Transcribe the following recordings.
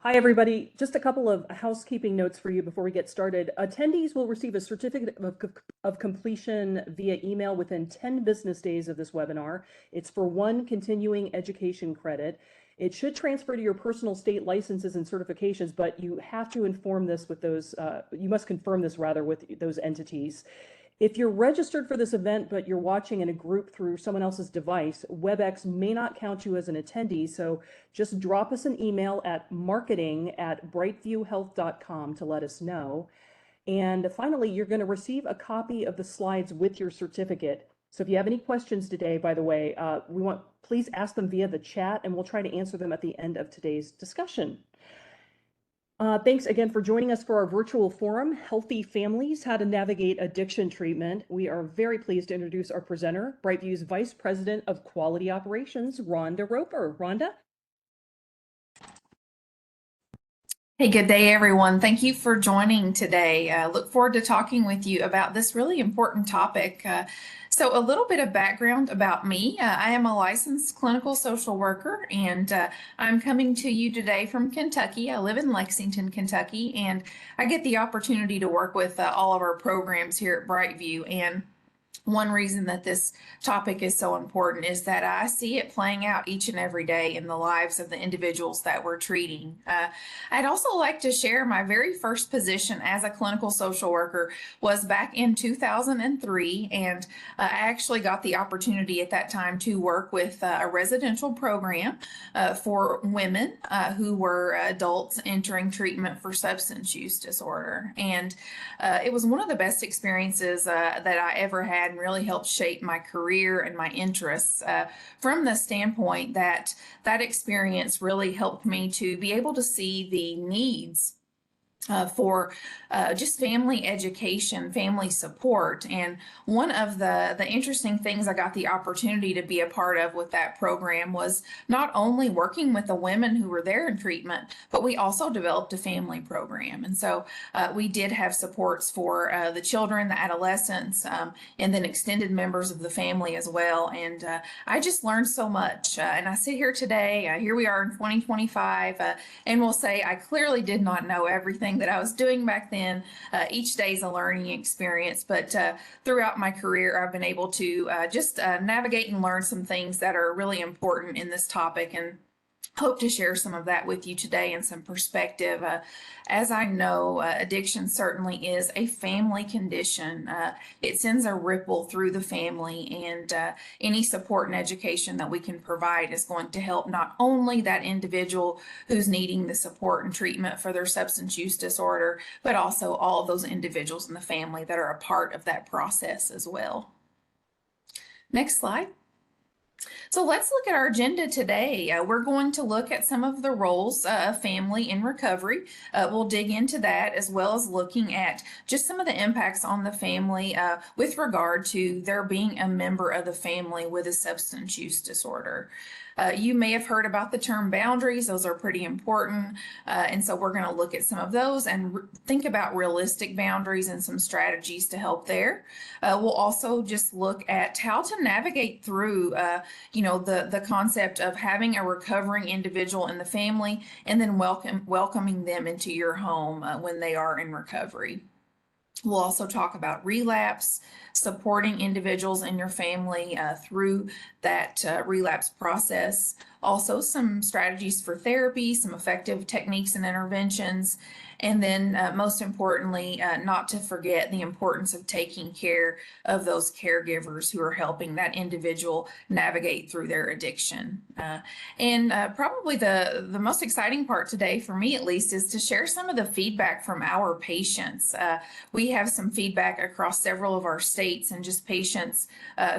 Hi, everybody. Just a couple of housekeeping notes for you before we get started. Attendees will receive a certificate of completion via email within 10 business days of this webinar. It's for 1 continuing education credit. It should transfer to your personal state licenses and certifications, but you have to inform this with those, you must confirm this rather with those entities. If you're registered for this event, but you're watching in a group through someone else's device, WebEx may not count you as an attendee. So just drop us an email at marketing@brightviewhealth.com to let us know. And finally, you're going to receive a copy of the slides with your certificate. So if you have any questions today, by the way, please ask them via the chat and we'll try to answer them at the end of today's discussion. Thanks again for joining us for our virtual forum, Healthy Families, How to Navigate Addiction Treatment. We are very pleased to introduce our presenter, BrightView's Vice President of Quality Operations, Rhonda Roper. Rhonda? Hey, good day, everyone. Thank you for joining today. Look forward to talking with you about this really important topic. So a little bit of background about me. I am a licensed clinical social worker, and I'm coming to you today from Kentucky. I live in Lexington, Kentucky, and I get the opportunity to work with all of our programs here at BrightView. And one reason that this topic is so important is that I see it playing out each and every day in the lives of the individuals that we're treating. I'd also like to share my very first position as a clinical social worker was back in 2003, and I actually got the opportunity at that time to work with a residential program for women who were adults entering treatment for substance use disorder. And it was one of the best experiences that I ever had, and really helped shape my career and my interests from the standpoint that that experience really helped me to be able to see the needs for just family education, family support. And one of the interesting things I got the opportunity to be a part of with that program was not only working with the women who were there in treatment, but we also developed a family program. And so we did have supports for the children, the adolescents, and then extended members of the family as well. And I just learned so much. And I sit here today, here we are in 2025, and we'll say I clearly did not know everything that I was doing back then. Each day is a learning experience, but throughout my career, I've been able to just navigate and learn some things that are really important in this topic, and hope to share some of that with you today and some perspective. As I know, addiction certainly is a family condition. It sends a ripple through the family, and any support and education that we can provide is going to help not only that individual who's needing the support and treatment for their substance use disorder, but also all of those individuals in the family that are a part of that process as well. Next slide. So let's look at our agenda today. We're going to look at some of the roles of family in recovery. We'll dig into that, as well as looking at just some of the impacts on the family with regard to there being a member of the family with a substance use disorder. You may have heard about the term boundaries. Those are pretty important. And so we're going to look at some of those and think about realistic boundaries and some strategies to help there. We'll also just look at how to navigate through, the concept of having a recovering individual in the family, and then welcoming them into your home when they are in recovery. We'll also talk about relapse, supporting individuals in your family through that relapse process. Also, some strategies for therapy, some effective techniques and interventions. And then most importantly, not to forget the importance of taking care of those caregivers who are helping that individual navigate through their addiction. And probably the most exciting part today, for me at least, is to share some of the feedback from our patients. We have some feedback across several of our states, and just patients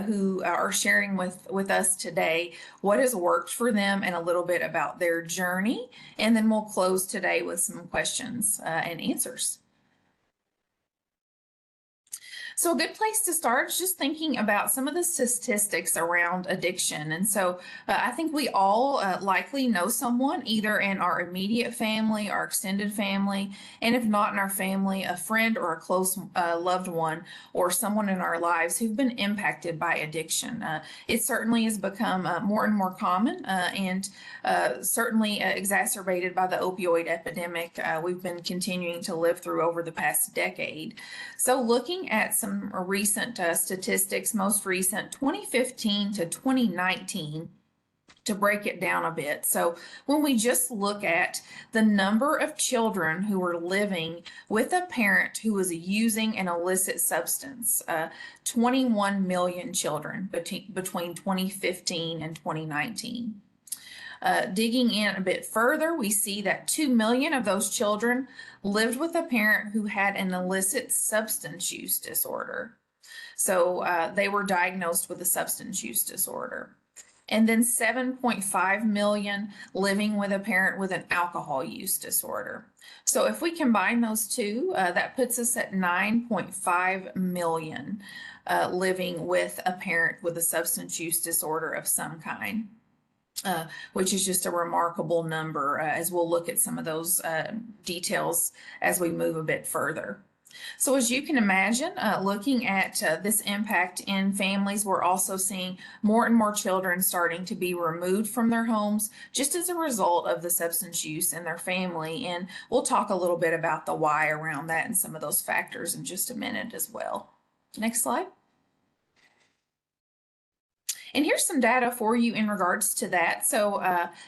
who are sharing with us today what has worked for them and a little bit about their journey. And then we'll close today with some questions and answers. So, a good place to start is just thinking about some of the statistics around addiction. And so, I think we all likely know someone either in our immediate family, our extended family, and if not in our family, a friend or a close loved one or someone in our lives who've been impacted by addiction. It certainly has become more and more common and certainly exacerbated by the opioid epidemic we've been continuing to live through over the past decade. So, looking at some recent statistics, most recent 2015 to 2019, to break it down a bit. So, when we just look at the number of children who were living with a parent who was using an illicit substance, 21 million children between 2015 and 2019. Digging in a bit further, we see that 2 million of those children lived with a parent who had an illicit substance use disorder. So they were diagnosed with a substance use disorder. And then 7.5 million living with a parent with an alcohol use disorder. So if we combine those two, that puts us at 9.5 million living with a parent with a substance use disorder of some kind. Which is just a remarkable number as we'll look at some of those details as we move a bit further. So as you can imagine, looking at this impact in families, we're also seeing more and more children starting to be removed from their homes just as a result of the substance use in their family. And we'll talk a little bit about the why around that and some of those factors in just a minute as well. Next slide. And here's some data for you in regards to that. So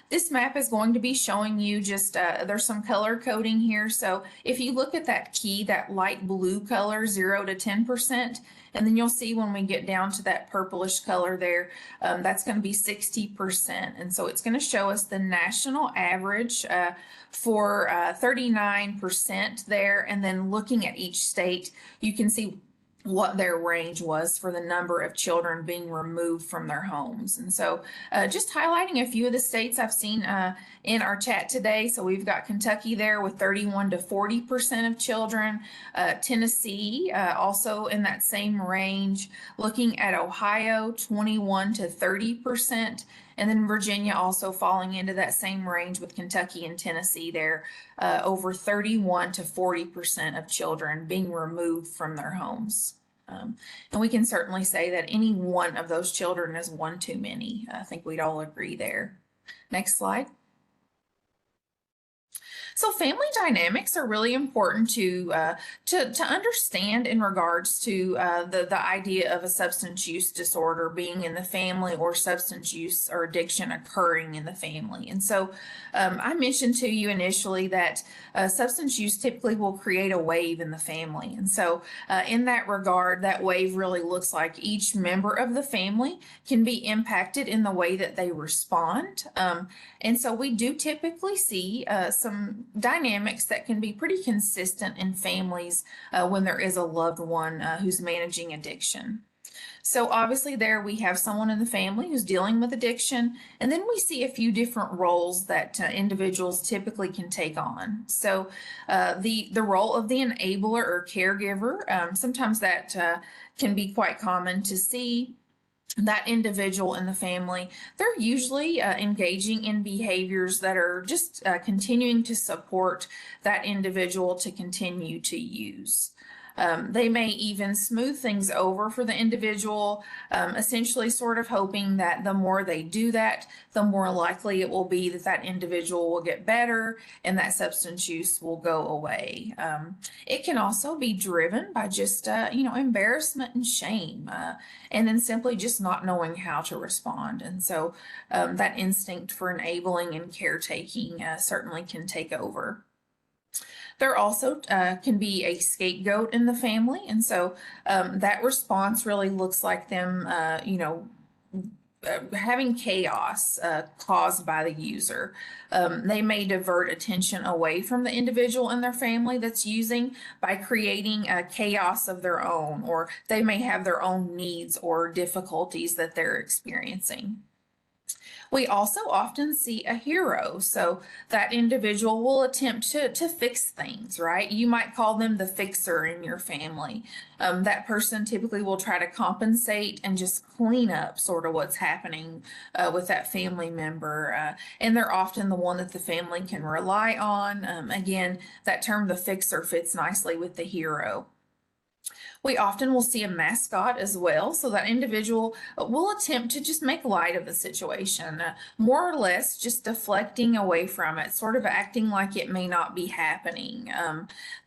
this map is going to be showing you just, there's some color coding here. So if you look at that key, that light blue color, 0 to 10%, and then you'll see when we get down to that purplish color there, that's going to be 60%. And so it's going to show us the national average for 39% there. And then looking at each state, you can see what their range was for the number of children being removed from their homes. And so just highlighting a few of the states I've seen in our chat today. So we've got Kentucky there with 31 to 40% of children, Tennessee also in that same range, looking at Ohio 21 to 30%, and then Virginia also falling into that same range with Kentucky and Tennessee there, over 31 to 40% of children being removed from their homes. And we can certainly say that any one of those children is one too many. I think we'd all agree there. Next slide. So family dynamics are really important to understand in regards to the idea of a substance use disorder being in the family or substance use or addiction occurring in the family. And so I mentioned to you initially that substance use typically will create a wave in the family. And so in that regard, that wave really looks like each member of the family can be impacted in the way that they respond. And so we do typically see some dynamics that can be pretty consistent in families when there is a loved one who's managing addiction. So obviously there we have someone in the family who's dealing with addiction, and then we see a few different roles that individuals typically can take on. So the role of the enabler or caregiver, sometimes that can be quite common to see. That individual in the family, they're usually engaging in behaviors that are just continuing to support that individual to continue to use. They may even smooth things over for the individual, essentially sort of hoping that the more they do that, the more likely it will be that that individual will get better and that substance use will go away. It can also be driven by just, embarrassment and shame, and then simply just not knowing how to respond. And so that instinct for enabling and caretaking certainly can take over. There also can be a scapegoat in the family. And so that response really looks like them, having chaos caused by the user. They may divert attention away from the individual in their family that's using by creating a chaos of their own, or they may have their own needs or difficulties that they're experiencing. We also often see a hero. So that individual will attempt to fix things, right? You might call them the fixer in your family. That person typically will try to compensate and just clean up sort of what's happening with that family member. And they're often the one that the family can rely on. Again, that term, the fixer, fits nicely with the hero. We often will see a mascot as well. So that individual will attempt to just make light of the situation, more or less just deflecting away from it, sort of acting like it may not be happening.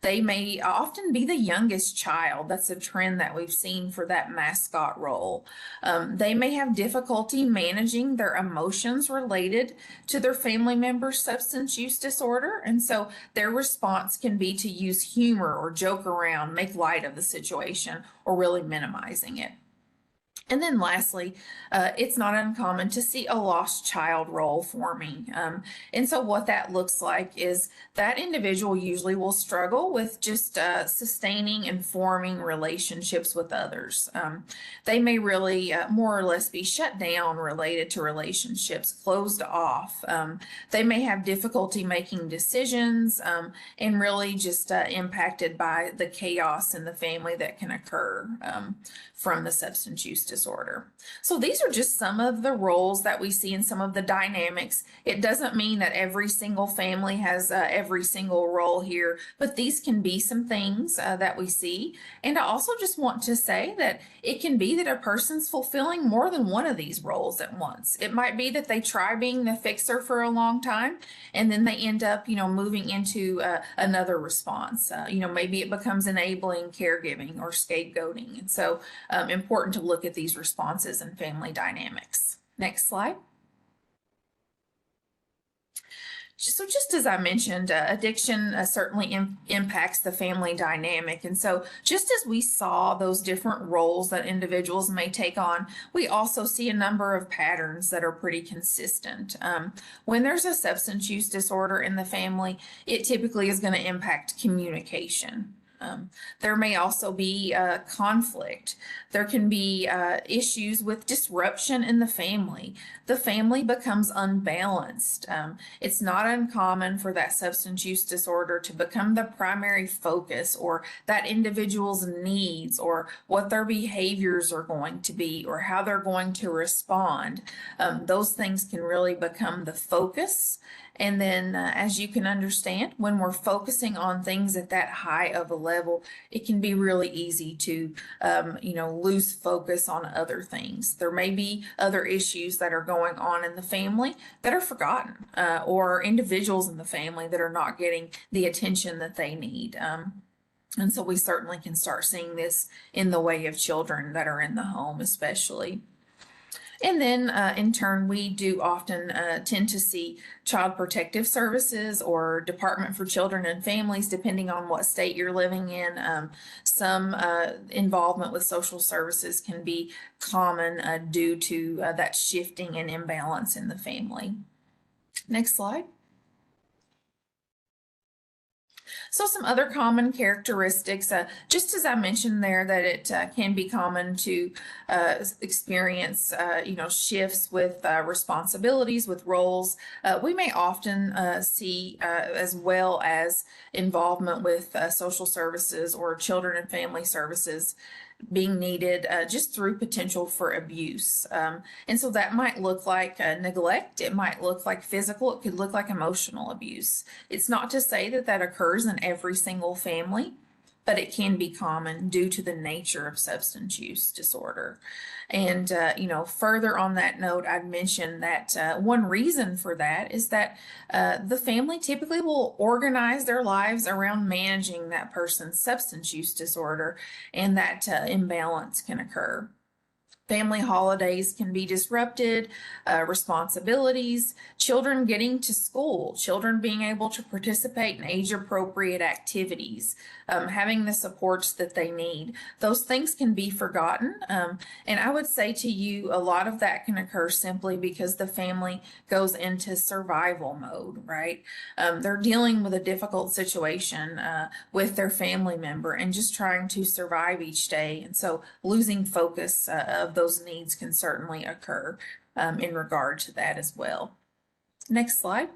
They may often be the youngest child. That's a trend that we've seen for that mascot role. They may have difficulty managing their emotions related to their family member's substance use disorder. And so their response can be to use humor or joke around, make light of the situation, or really minimizing it. And then lastly, it's not uncommon to see a lost child role forming. And so what that looks like is that individual usually will struggle with just sustaining and forming relationships with others. They may really more or less be shut down related to relationships, closed off. They may have difficulty making decisions and really just impacted by the chaos in the family that can occur from the substance use disorder. So these are just some of the roles that we see in some of the dynamics. It doesn't mean that every single family has every single role here, but these can be some things that we see. And I also just want to say that it can be that a person's fulfilling more than one of these roles at once. It might be that they try being the fixer for a long time, and then they end up, moving into another response. Maybe it becomes enabling caregiving or scapegoating. And so important to look at these responses and family dynamics. Next slide. So just as I mentioned, addiction certainly impacts the family dynamic. And so just as we saw those different roles that individuals may take on, we also see a number of patterns that are pretty consistent. When there's a substance use disorder in the family, it typically is going to impact communication. There may also be conflict. There can be issues with disruption in the family. The family becomes unbalanced. It's not uncommon for that substance use disorder to become the primary focus, or that individual's needs, or what their behaviors are going to be, or how they're going to respond. Those things can really become the focus. And then, as you can understand, when we're focusing on things at that high of a level, it can be really easy to, lose focus on other things. There may be other issues that are going on in the family that are forgotten, or individuals in the family that are not getting the attention that they need. And so we certainly can start seeing this in the way of children that are in the home, especially. And then in turn, we do often tend to see Child Protective Services or Department for Children and Families, depending on what state you're living in. Some involvement with social services can be common due to that shifting and imbalance in the family. Next slide. So some other common characteristics, just as I mentioned there, that it can be common to experience, shifts with responsibilities, with roles. We may often see as well as involvement with social services or children and family services being needed just through potential for abuse. And so that might look like neglect. It might look like physical. It could look like emotional abuse. It's not to say that that occurs in every single family, but it can be common due to the nature of substance use disorder. And, further on that note, I'd mention that one reason for that is that the family typically will organize their lives around managing that person's substance use disorder, and that imbalance can occur. Family holidays can be disrupted, responsibilities, children getting to school, children being able to participate in age-appropriate activities, having the supports that they need. Those things can be forgotten. And I would say to you, a lot of that can occur simply because the family goes into survival mode, right? They're dealing with a difficult situation with their family member and just trying to survive each day. And so losing focus of those needs can certainly occur. in regard to that as well. Next slide.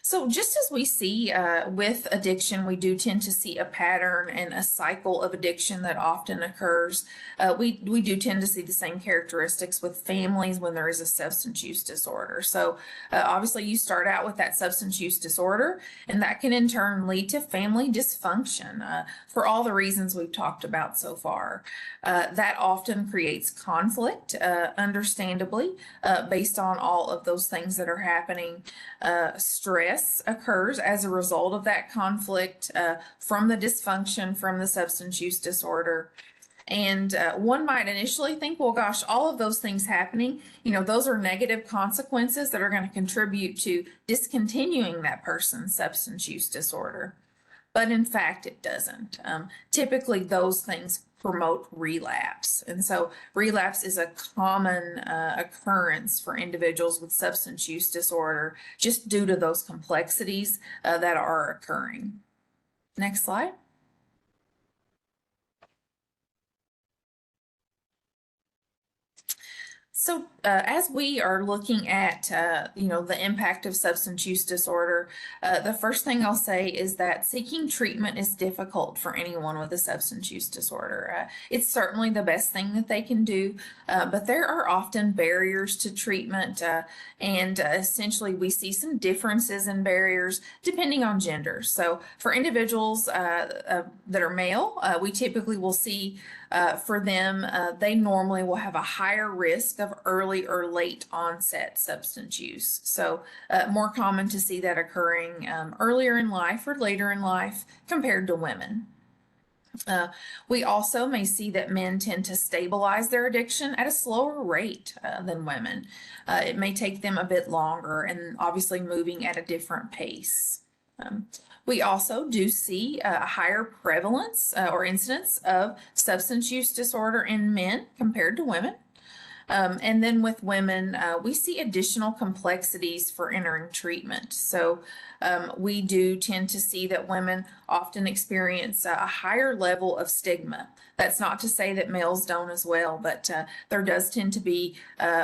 So just as we see with addiction, we do tend to see a pattern and a cycle of addiction that often occurs. We do tend to see the same characteristics with families when there is a substance use disorder. So obviously you start out with that substance use disorder, and that can in turn lead to family dysfunction for all the reasons we've talked about so far. That often creates conflict, understandably, based on all of those things that are happening. Stress occurs as a result of that conflict from the dysfunction from the substance use disorder. And one might initially think, well, gosh, all of those things happening, those are negative consequences that are going to contribute to discontinuing that person's substance use disorder. But in fact, it doesn't. Typically, those things promote relapse. And so relapse is a common occurrence for individuals with substance use disorder just due to those complexities that are occurring. Next slide. So as we are looking at, the impact of substance use disorder, the first thing I'll say is that seeking treatment is difficult for anyone with a substance use disorder. It's certainly the best thing that they can do, but there are often barriers to treatment, and essentially we see some differences in barriers depending on gender. So for individuals that are male, we typically will see for them, they normally will have a higher risk of early or late onset substance use. So more common to see that occurring earlier in life or later in life compared to women. We also may see that men tend to stabilize their addiction at a slower rate than women. It may take them a bit longer and obviously moving at a different pace. We also do see a higher prevalence or incidence of substance use disorder in men compared to women. And then with women, we see additional complexities for entering treatment. So we do tend to see that women often experience a higher level of stigma. That's not to say that males don't as well, but there does tend to be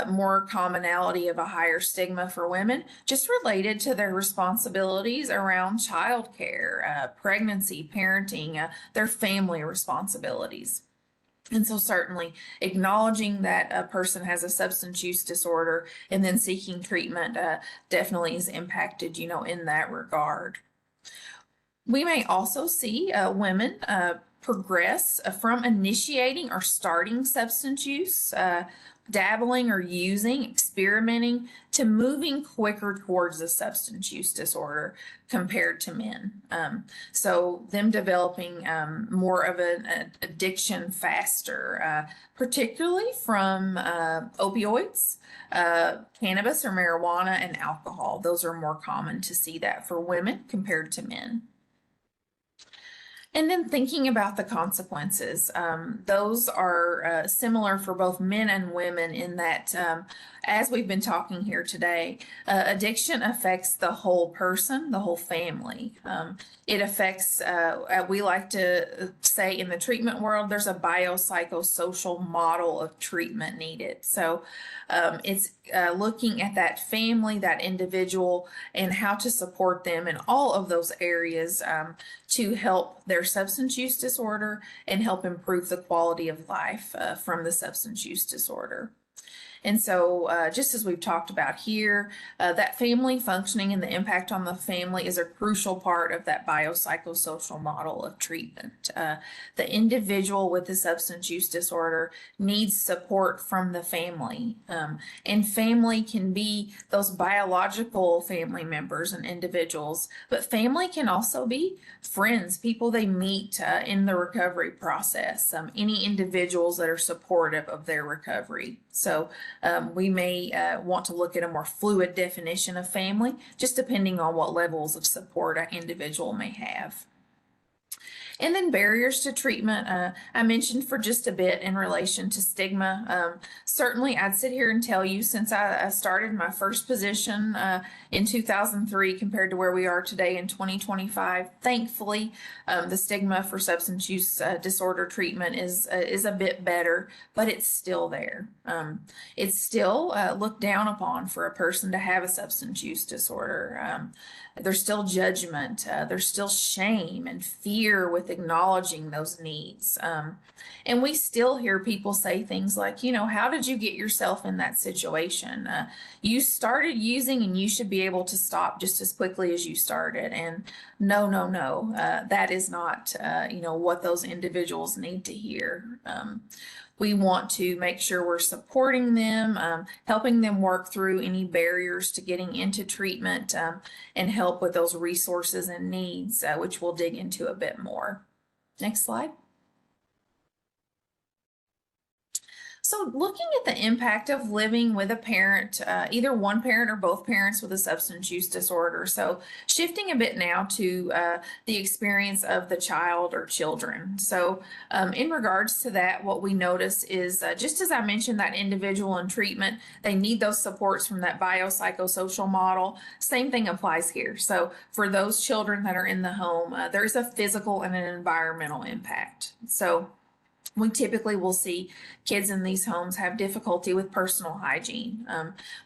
more commonality of a higher stigma for women, just related to their responsibilities around childcare, pregnancy, parenting, their family responsibilities. And so certainly acknowledging that a person has a substance use disorder and then seeking treatment definitely is impacted, in that regard. We may also see women progress from initiating or starting substance use, dabbling or using, experimenting, to moving quicker towards a substance use disorder compared to men. So them developing more of an addiction faster, particularly from opioids, cannabis or marijuana, and alcohol. Those are more common to see that for women compared to men. And then thinking about the consequences, those are similar for both men and women in that, as we've been talking here today, addiction affects the whole person, the whole family. It affects, we like to say in the treatment world, there's a biopsychosocial model of treatment needed. So it's looking at that family, that individual, and how to support them in all of those areas to help their substance use disorder and help improve the quality of life from the substance use disorder. And so just as we've talked about here, that family functioning and the impact on the family is a crucial part of that biopsychosocial model of treatment. The individual with the substance use disorder needs support from the family. And family can be those biological family members and individuals, but family can also be friends, people they meet in the recovery process, any individuals that are supportive of their recovery. So we may want to look at a more fluid definition of family, just depending on what levels of support an individual may have. And then barriers to treatment, I mentioned for just a bit in relation to stigma. Certainly, I'd sit here and tell you since I started my first position in 2003 compared to where we are today in 2025, thankfully, the stigma for substance use disorder treatment is a bit better, but it's still there. It's still looked down upon for a person to have a substance use disorder. There's still judgment, there's still shame and fear with acknowledging those needs. And we still hear people say things like, you know, how did you get yourself in that situation? You started using and you should be able to stop just as quickly as you started. And no, that is not, what those individuals need to hear. We want to make sure we're supporting them, helping them work through any barriers to getting into treatment, and help with those resources and needs, which we'll dig into a bit more. Next slide. So looking at the impact of living with a parent, either one parent or both parents with a substance use disorder. So shifting a bit now to the experience of the child or children. So in regards to that, what we notice is just as I mentioned, that individual in treatment, they need those supports from that biopsychosocial model. Same thing applies here. So for those children that are in the home, there's a physical and an environmental impact. So we typically will see kids in these homes have difficulty with personal hygiene.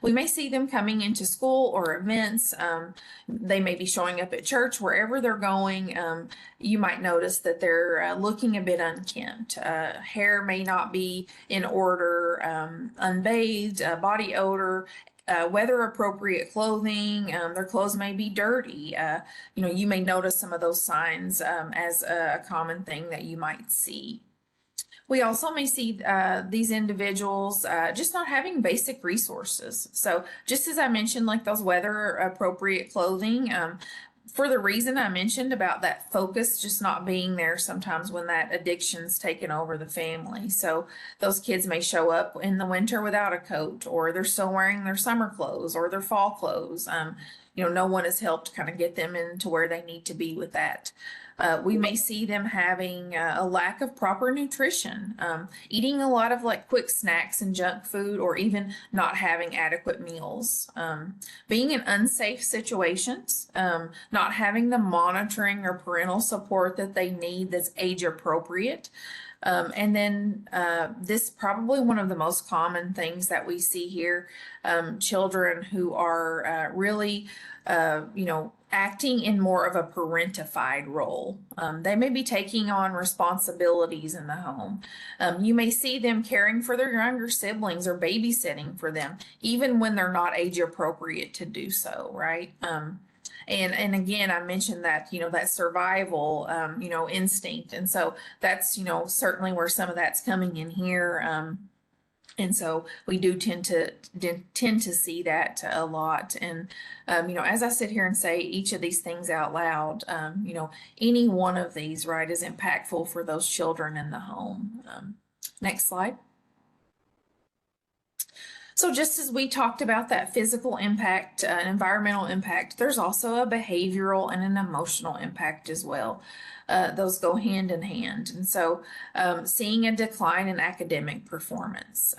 We may see them coming into school or events. They may be showing up at church, wherever they're going. You might notice that they're looking a bit unkempt. Hair may not be in order, unbathed, body odor, weather appropriate clothing, their clothes may be dirty. You may notice some of those signs as a common thing that you might see. We also may see these individuals just not having basic resources. So just as I mentioned, like those weather appropriate clothing, for the reason I mentioned about that focus just not being there sometimes when that addiction's taken over the family. So those kids may show up in the winter without a coat, or they're still wearing their summer clothes or their fall clothes. No one has helped kind of get them into where they need to be with that. We may see them having a lack of proper nutrition, eating a lot of like quick snacks and junk food, or even not having adequate meals, being in unsafe situations, not having the monitoring or parental support that they need that's age appropriate. And then this probably one of the most common things that we see here, children who are really, acting in more of a parentified role. They may be taking on responsibilities in the home. You may see them caring for their younger siblings or babysitting for them, even when they're not age appropriate to do so, right? And again, I mentioned that, that survival, instinct. And so that's, certainly where some of that's coming in here. And so we do tend to see that a lot. And, as I sit here and say each of these things out loud, any one of these, right, is impactful for those children in the home. Next slide. So just as we talked about that physical impact, environmental impact, there's also a behavioral and an emotional impact as well. Those go hand in hand. And so seeing a decline in academic performance.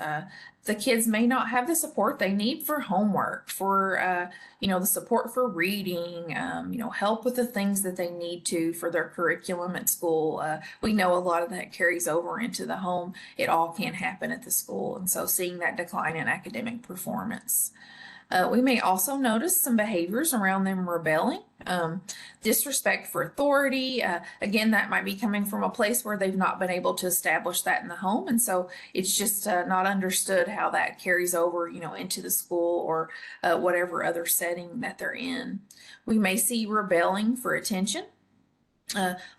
The kids may not have the support they need for homework, for, the support for reading, help with the things that they need to for their curriculum at school. We know a lot of that carries over into the home. It all can't happen at the school. And so seeing that decline in academic performance. We may also notice some behaviors around them rebelling, disrespect for authority. Again, that might be coming from a place where they've not been able to establish that in the home. And so it's just not understood how that carries over, into the school or whatever other setting that they're in. We may see rebelling for attention.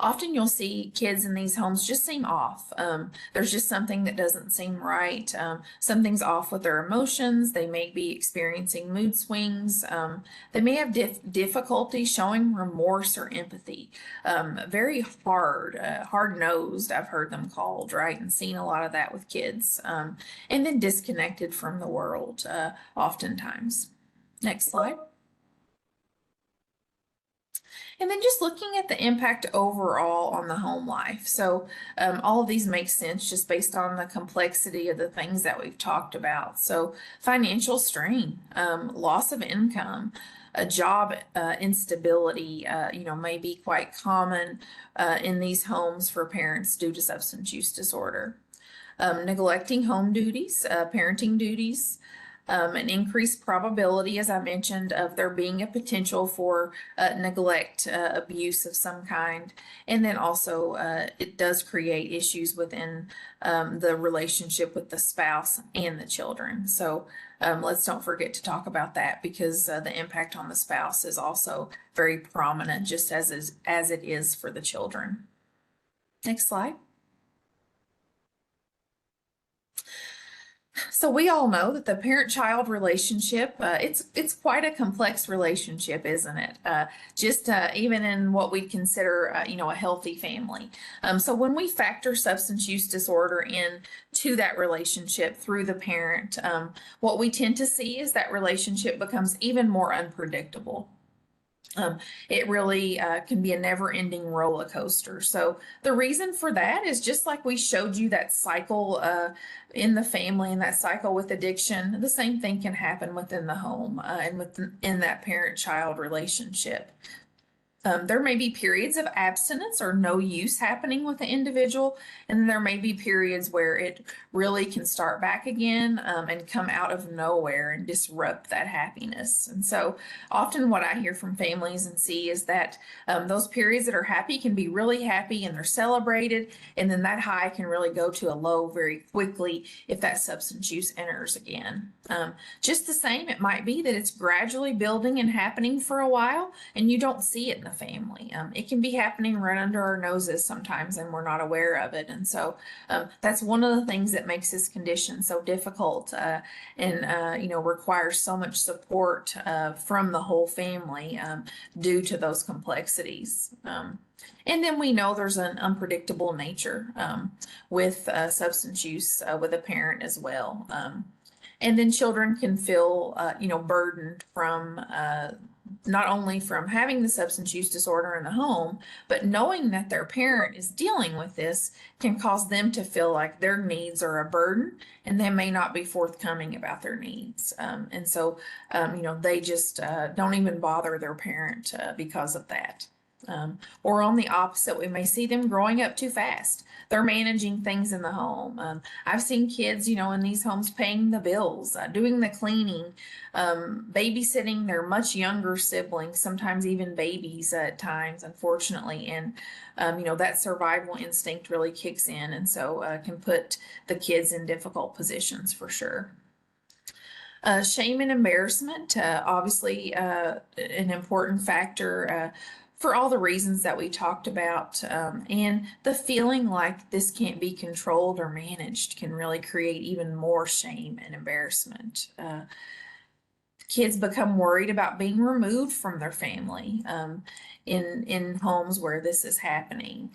Often you'll see kids in these homes just seem off. There's just something that doesn't seem right. Something's off with their emotions. They may be experiencing mood swings. They may have difficulty showing remorse or empathy. Very hard-nosed, I've heard them called, right? And seen a lot of that with kids. And then disconnected from the world, oftentimes. Next slide. And then just looking at the impact overall on the home life. So all of these make sense just based on the complexity of the things that we've talked about. So financial strain, loss of income, a job instability, may be quite common in these homes for parents due to substance use disorder. Neglecting home duties, parenting duties, an increased probability, as I mentioned, of there being a potential for neglect, abuse of some kind. And then also it does create issues within the relationship with the spouse and the children. So let's don't forget to talk about that, because the impact on the spouse is also very prominent, just as it is for the children. Next slide. So we all know that the parent-child relationship, it's quite a complex relationship, isn't it? Just even in what we consider, a healthy family. So when we factor substance use disorder into that relationship through the parent, what we tend to see is that relationship becomes even more unpredictable. It really can be a never-ending roller coaster. So the reason for that is just like we showed you that cycle in the family and that cycle with addiction, the same thing can happen within the home and in that parent-child relationship. There may be periods of abstinence or no use happening with the individual, and there may be periods where it really can start back again and come out of nowhere and disrupt that happiness. And so often what I hear from families and see is that those periods that are happy can be really happy and they're celebrated, and then that high can really go to a low very quickly if that substance use enters again. Just the same, it might be that it's gradually building and happening for a while and you don't see it in the family. It can be happening right under our noses sometimes and we're not aware of it. And so that's one of the things that makes this condition so difficult and requires so much support from the whole family due to those complexities. And then we know there's an unpredictable nature with substance use with a parent as well. And then children can feel, burdened from not only from having the substance use disorder in the home, but knowing that their parent is dealing with this can cause them to feel like their needs are a burden and they may not be forthcoming about their needs. And so, they just don't even bother their parent because of that. Or on the opposite, we may see them growing up too fast. They're managing things in the home. I've seen kids, in these homes paying the bills, doing the cleaning, babysitting their much younger siblings, sometimes even babies at times, unfortunately. And, that survival instinct really kicks in, and so can put the kids in difficult positions for sure. Shame and embarrassment, obviously an important factor for all the reasons that we talked about, and the feeling like this can't be controlled or managed can really create even more shame and embarrassment. Kids become worried about being removed from their family in homes where this is happening.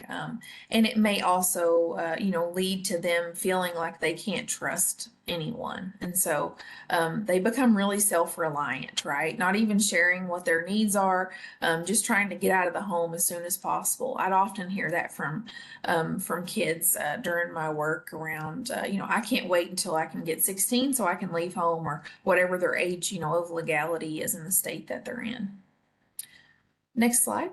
And it may also, lead to them feeling like they can't trust anyone. And so they become really self-reliant, right? Not even sharing what their needs are, just trying to get out of the home as soon as possible. I'd often hear that from kids during my work around, I can't wait until I can get 16 so I can leave home, or whatever their age, of legality is in the state that they're in. Next slide.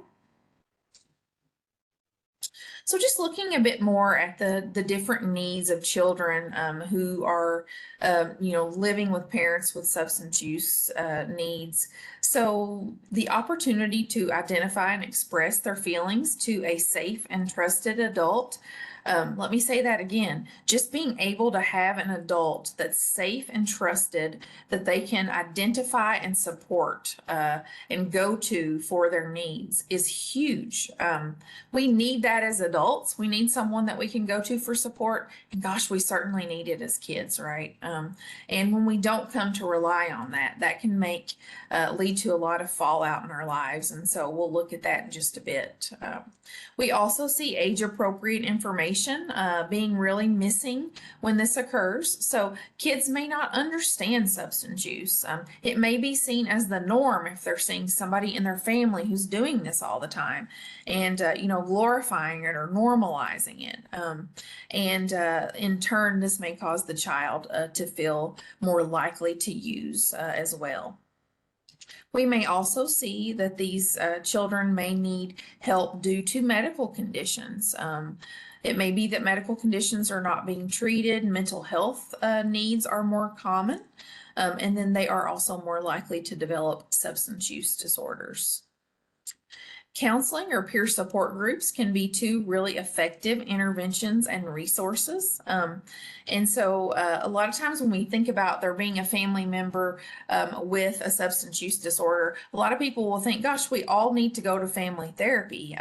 So just looking a bit more at the different needs of children who are, living with parents with substance use needs. So the opportunity to identify and express their feelings to a safe and trusted adult. Let me say that again. Just being able to have an adult that's safe and trusted, that they can identify and support and go to for their needs is huge. We need that as adults. We need someone that we can go to for support. And gosh, we certainly need it as kids, right? And when we don't come to rely on that, that can lead to a lot of fallout in our lives. And so we'll look at that in just a bit. We also see age-appropriate information information being really missing when this occurs. So kids may not understand substance use. It may be seen as the norm if they're seeing somebody in their family who's doing this all the time, and glorifying it or normalizing it. In turn, this may cause the child to feel more likely to use as well. We may also see that these children may need help due to medical conditions. It may be that medical conditions are not being treated, mental health needs are more common, and then they are also more likely to develop substance use disorders. Counseling or peer support groups can be two really effective interventions and resources. And so a lot of times when we think about there being a family member with a substance use disorder, a lot of people will think, gosh, we all need to go to family therapy.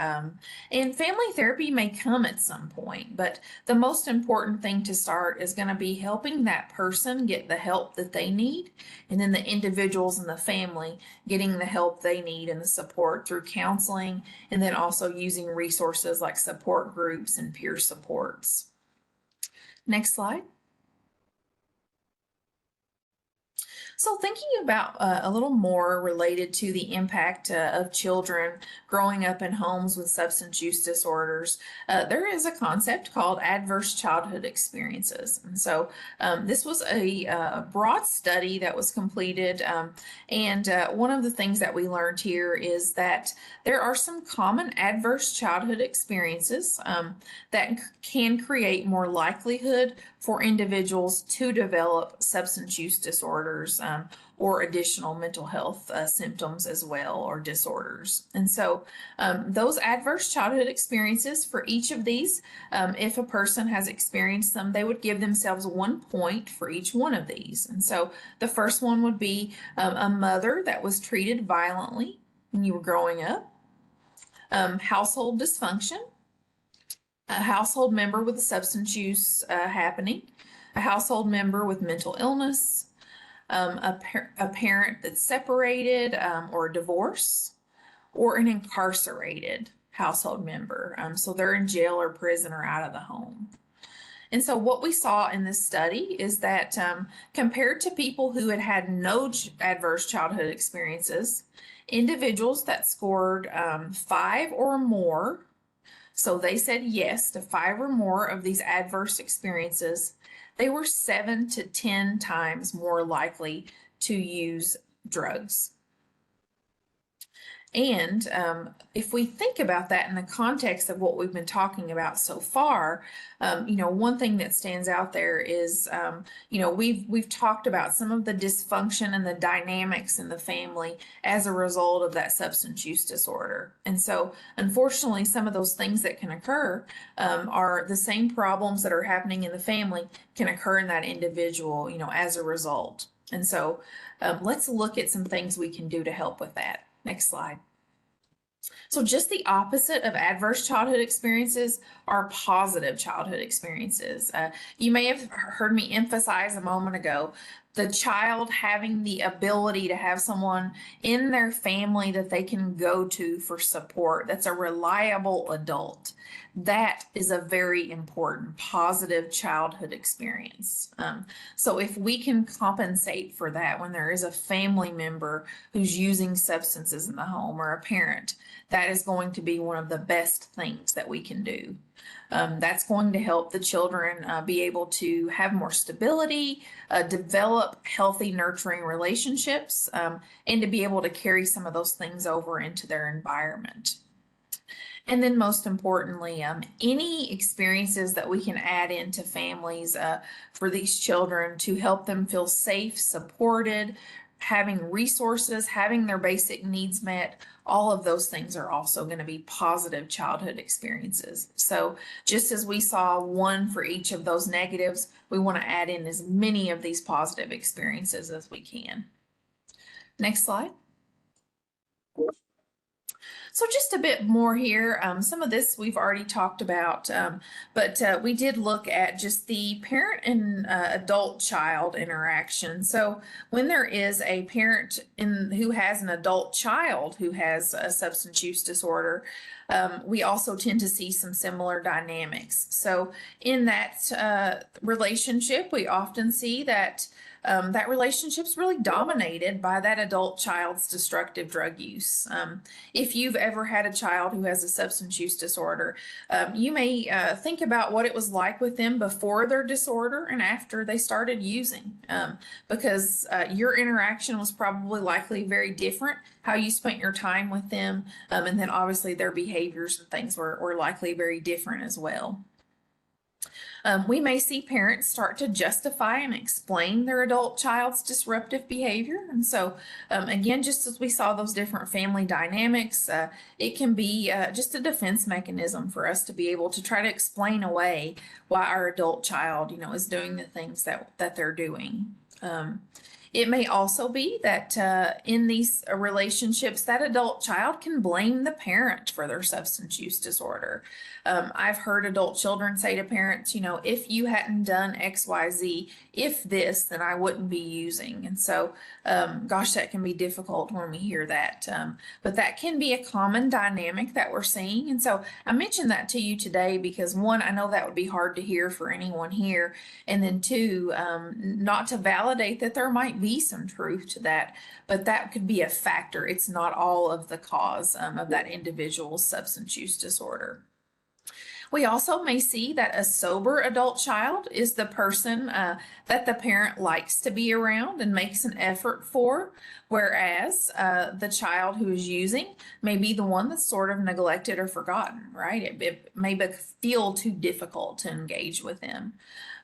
And family therapy may come at some point, but the most important thing to start is going to be helping that person get the help that they need, and then the individuals in the family getting the help they need and the support through counseling, and then also using resources like support groups and peer supports. Next slide. So thinking about a little more related to the impact of children growing up in homes with substance use disorders, there is a concept called adverse childhood experiences. And so this was a broad study that was completed. And one of the things that we learned here is that there are some common adverse childhood experiences that can create more likelihood for individuals to develop substance use disorders or additional mental health symptoms as well, or disorders. And so those adverse childhood experiences, for each of these, if a person has experienced them, they would give themselves 1 point for each one of these. And so the first one would be a mother that was treated violently when you were growing up, household dysfunction, a household member with a substance use happening, a household member with mental illness, a parent that's separated or divorce, or an incarcerated household member. So they're in jail or prison or out of the home. And so what we saw in this study is that compared to people who had had no adverse childhood experiences, individuals that scored 5 or more, so they said yes to 5 or more of these adverse experiences, they were 7 to 10 times more likely to use drugs. And if we think about that in the context of what we've been talking about so far, one thing that stands out there is, we've talked about some of the dysfunction and the dynamics in the family as a result of that substance use disorder. And so, unfortunately, some of those things that can occur are the same problems that are happening in the family can occur in that individual, as a result. And so, let's look at some things we can do to help with that. Next slide. So just the opposite of adverse childhood experiences are positive childhood experiences. You may have heard me emphasize a moment ago, the child having the ability to have someone in their family that they can go to for support, that's a reliable adult. That is a very important positive childhood experience. So if we can compensate for that when there is a family member who's using substances in the home, or a parent, that is going to be one of the best things that we can do. That's going to help the children be able to have more stability, develop healthy, nurturing relationships, and to be able to carry some of those things over into their environment. And then most importantly, any experiences that we can add into families for these children to help them feel safe, supported, having resources, having their basic needs met, all of those things are also going to be positive childhood experiences. So just as we saw 1 for each of those negatives, we want to add in as many of these positive experiences as we can. Next slide. So just a bit more here. Some of this we've already talked about, but we did look at just the parent and adult-child interaction. So when there is a parent who has an adult child who has a substance use disorder, we also tend to see some similar dynamics. So in that relationship, we often see that that relationship's really dominated by that adult child's destructive drug use. If you've ever had a child who has a substance use disorder, you may think about what it was like with them before their disorder and after they started using, because your interaction was probably likely very different, how you spent your time with them, and then obviously their behaviors and things were likely very different as well. We may see parents start to justify and explain their adult child's disruptive behavior. And so, again, just as we saw those different family dynamics, it can be just a defense mechanism for us to be able to try to explain away why our adult child, is doing the things that they're doing. It may also be that in these relationships, that adult child can blame the parent for their substance use disorder. I've heard adult children say to parents, if you hadn't done X, Y, Z, if this, then I wouldn't be using. And so, gosh, that can be difficult when we hear that. But that can be a common dynamic that we're seeing. And so I mentioned that to you today because one, I know that would be hard to hear for anyone here. And then two, not to validate that there might be some truth to that, but that could be a factor. It's not all of the cause of that individual's substance use disorder. We also may see that a sober adult child is the person that the parent likes to be around and makes an effort for, whereas the child who is using may be the one that's sort of neglected or forgotten, right? It may feel too difficult to engage with them.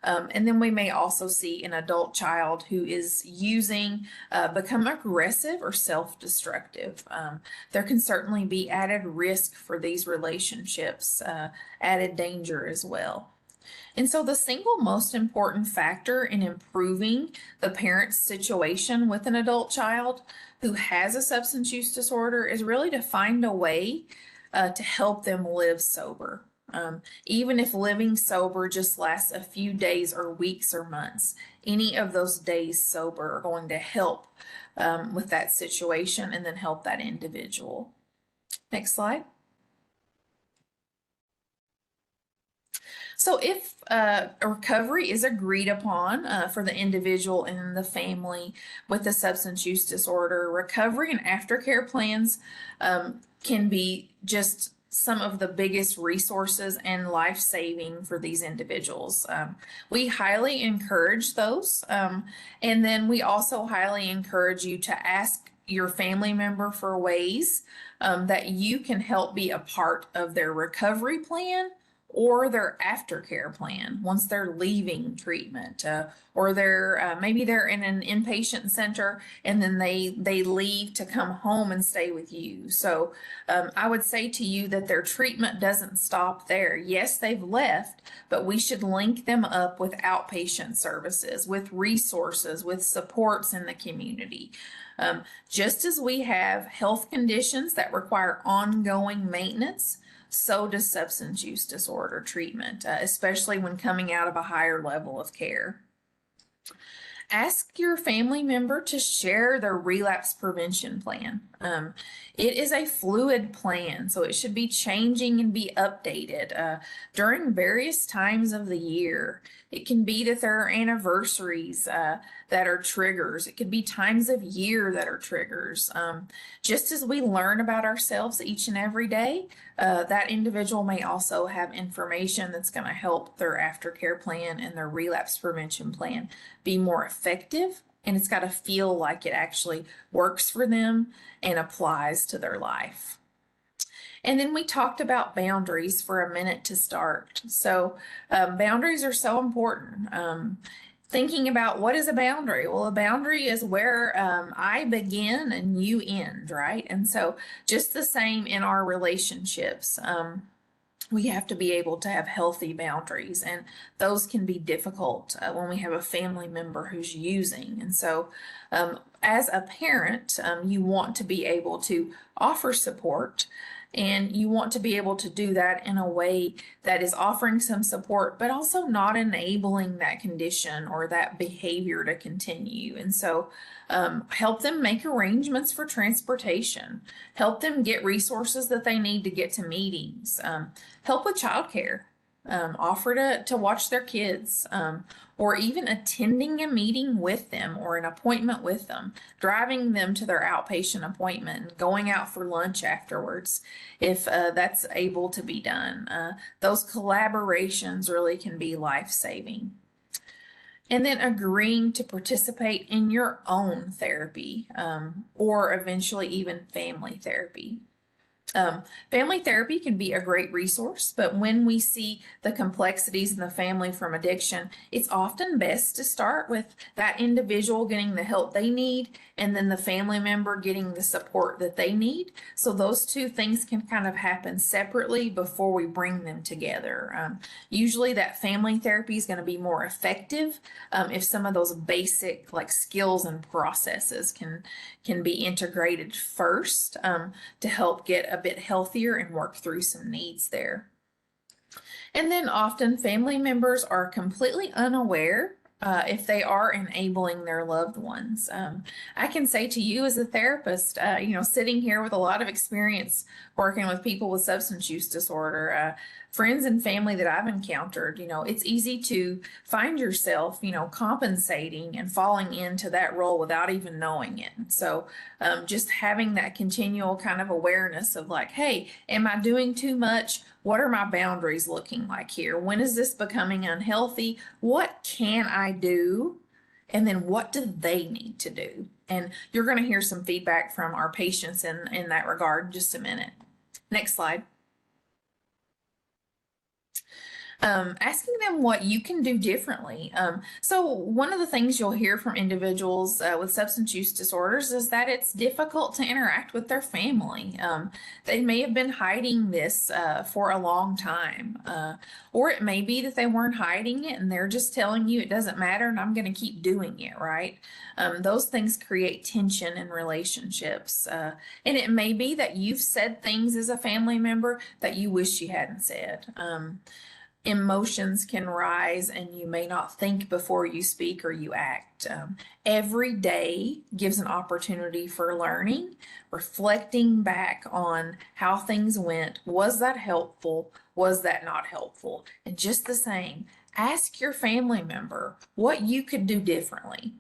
And then we may also see an adult child who is using become aggressive or self-destructive. There can certainly be added risk for these relationships, added danger as well. And so the single most important factor in improving the parent's situation with an adult child who has a substance use disorder is really to find a way to help them live sober. Even if living sober just lasts a few days or weeks or months, any of those days sober are going to help with that situation and then help that individual. Next slide. So if a recovery is agreed upon for the individual and the family with the substance use disorder, recovery and aftercare plans can be just some of the biggest resources and life-saving for these individuals. We highly encourage those. And then we also highly encourage you to ask your family member for ways that you can help be a part of their recovery plan or their aftercare plan once they're leaving treatment, or maybe they're in an inpatient center and then they leave to come home and stay with you. So I would say to you that their treatment doesn't stop there. Yes, they've left, but we should link them up with outpatient services, with resources, with supports in the community. Just as we have health conditions that require ongoing maintenance, so does substance use disorder treatment, especially when coming out of a higher level of care. Ask your family member to share their relapse prevention plan. It is a fluid plan, so it should be changing and be updated during various times of the year. It can be that there are anniversaries that are triggers. It could be times of year that are triggers. Just as we learn about ourselves each and every day, that individual may also have information that's going to help their aftercare plan and their relapse prevention plan be more effective, and it's got to feel like it actually works for them and applies to their life. And then we talked about boundaries for a minute to start. So boundaries are so important. Thinking about what is a boundary? Well, a boundary is where I begin and you end, right? And so just the same in our relationships. We have to be able to have healthy boundaries, and those can be difficult when we have a family member who's using. And so as a parent, you want to be able to offer support And you want to be able to do that in a way that is offering some support, but also not enabling that condition or that behavior to continue. And so help them make arrangements for transportation, help them get resources that they need to get to meetings, help with childcare, offer to watch their kids, or even attending a meeting with them or an appointment with them, driving them to their outpatient appointment and going out for lunch afterwards, if that's able to be done. Those collaborations really can be life-saving. And then agreeing to participate in your own therapy, or eventually even family therapy. Family therapy can be a great resource, but when we see the complexities in the family from addiction, it's often best to start with that individual getting the help they need and then the family member getting the support that they need. So those two things can kind of happen separately before we bring them together. Usually that family therapy is going to be more effective if some of those basic like skills and processes can be integrated first to help get a bit healthier and work through some needs there. And then often family members are completely unaware if they are enabling their loved ones. I can say to you as a therapist, sitting here with a lot of experience working with people with substance use disorder, friends and family that I've encountered, it's easy to find yourself, compensating and falling into that role without even knowing it. So just having that continual kind of awareness of like, hey, am I doing too much? What are my boundaries looking like here? When is this becoming unhealthy? What can I do? And then what do they need to do? And you're going to hear some feedback from our patients in that regard in just a minute. Next slide. Asking them what you can do differently. So one of the things you'll hear from individuals with substance use disorders is that it's difficult to interact with their family. They may have been hiding this for a long time, or it may be that they weren't hiding it and they're just telling you it doesn't matter and I'm going to keep doing it, right? Those things create tension in relationships. And it may be that you've said things as a family member that you wish you hadn't said. Emotions can rise and you may not think before you speak or you act. Every day gives an opportunity for learning, reflecting back on how things went. Was that helpful? Was that not helpful? And just the same, ask your family member what you could do differently.